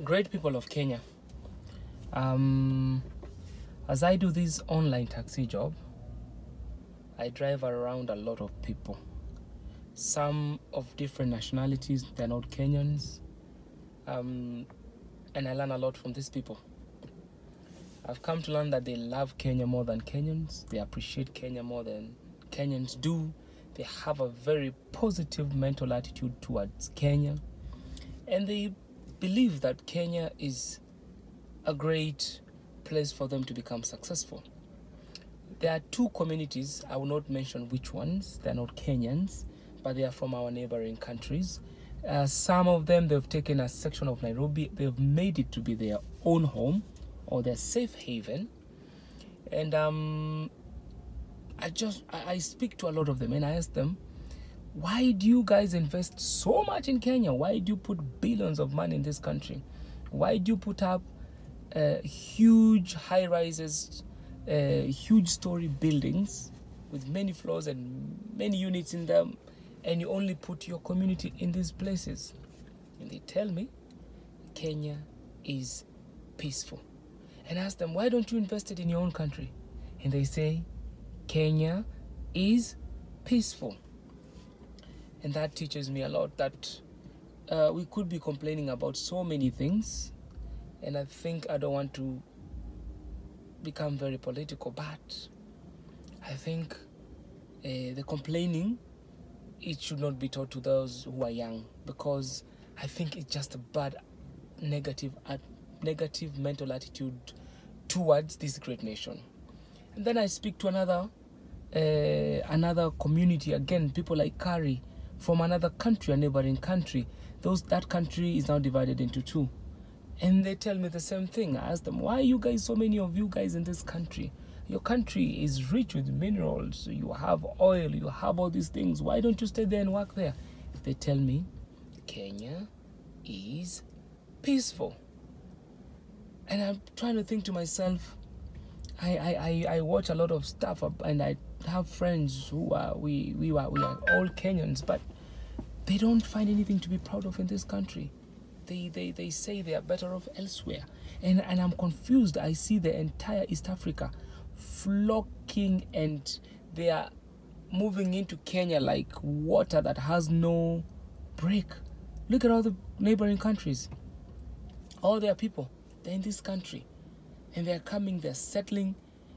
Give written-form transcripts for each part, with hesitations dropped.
Great people of Kenya, as I do this online taxi job, I drive around a lot of people. Some of different nationalities, they're not Kenyans, and I learn a lot from these people. I've come to learn that they love Kenya more than Kenyans. They appreciate Kenya more than Kenyans do. They have a very positive mental attitude towards Kenya. And they believe that Kenya is a great place for them to become successful. There are two communities, I will not mention which ones, they're not Kenyans, but they are from our neighboring countries. Some of them, they've taken a section of Nairobi, they've made it to be their own home or their safe haven. And I speak to a lot of them and I ask them, why do you guys invest so much in Kenya? Why do you put billions of money in this country? Why do you put up huge high-rises, huge story buildings with many floors and many units in them, and you only put your community in these places? And they tell me Kenya is peaceful. And I ask them, why don't you invest it in your own country? And they say Kenya is peaceful. And that teaches me a lot, that we could be complaining about so many things, and I think I don't want to become very political, but I think the complaining, it should not be taught to those who are young, because I think it's just a bad negative mental attitude towards this great nation. And then I speak to another community, again, people like Kari, from another country, a neighboring country. That country is now divided into two. And they tell me the same thing. I ask them, why are you guys, so many of you guys in this country? Your country is rich with minerals. You have oil, you have all these things. Why don't you stay there and work there? They tell me, Kenya is peaceful. And I'm trying to think to myself, I watch a lot of stuff and I have friends who are, we are all Kenyans, but they don't find anything to be proud of in this country. They say they are better off elsewhere. And I'm confused. I see the entire East Africa flocking and they are moving into Kenya like water that has no break. Look at all the neighboring countries. All their people, they're in this country. And they're coming, they're settling.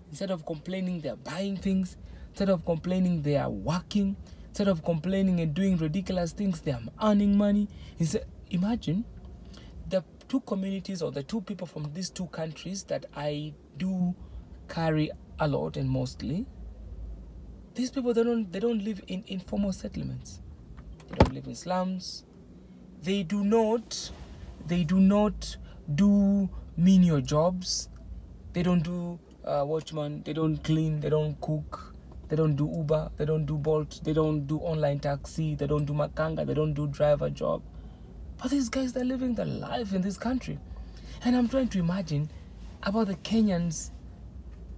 Instead of complaining, they're buying things. Instead of complaining, they are working. Instead of complaining and doing ridiculous things, they are earning money. Imagine the two communities or the two people from these two countries that I do carry a lot and mostly. These people, they don't live in informal settlements. They don't live in slums. They do not do menial jobs. They don't do watchman. They don't clean. They don't cook. They don't do Uber. They don't do Bolt. They don't do online taxi. They don't do makanga. They don't do driver job. But these guys, they're living their life in this country. And I'm trying to imagine about the Kenyans,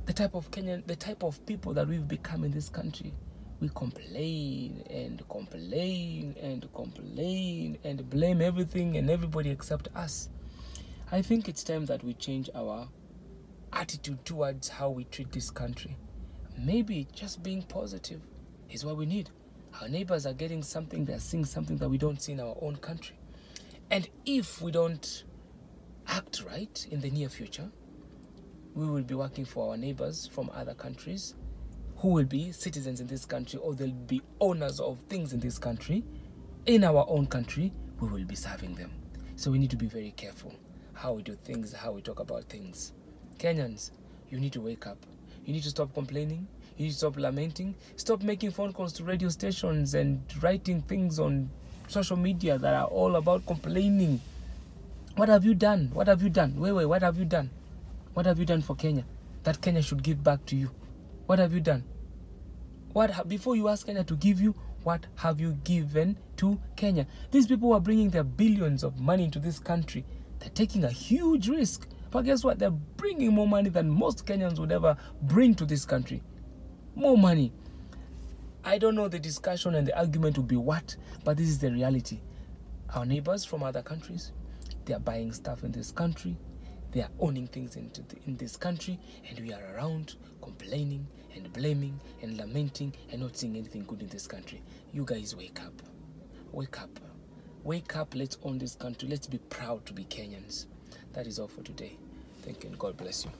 the type of people that we've become in this country. We complain and complain and complain and blame everything and everybody except us. I think it's time that we change our attitude towards how we treat this country. Maybe just being positive is what we need. Our neighbors are getting something, they're seeing something that we don't see in our own country. And if we don't act right in the near future, we will be working for our neighbors from other countries who will be citizens in this country, or they'll be owners of things in this country. In our own country, we will be serving them. So we need to be very careful how we do things, how we talk about things. Kenyans, you need to wake up. You need to stop complaining. You need to stop lamenting. Stop making phone calls to radio stations and writing things on social media that are all about complaining. What have you done? What have you done? Wait, what have you done? What have you done for Kenya that Kenya should give back to you? What have you done? Before you ask Kenya to give you, what have you given to Kenya? These people who are bringing their billions of money into this country, they're taking a huge risk. But guess what? They're bringing more money than most Kenyans would ever bring to this country. More money. I don't know the discussion and the argument will be what, but this is the reality. Our neighbors from other countries, They are buying stuff in this country. They are owning things in this country, and we are around complaining and blaming and lamenting and not seeing anything good in this country. You guys wake up. Wake up. Wake up. Let's own this country. Let's be proud to be Kenyans. That is all for today. Thank you and God bless you.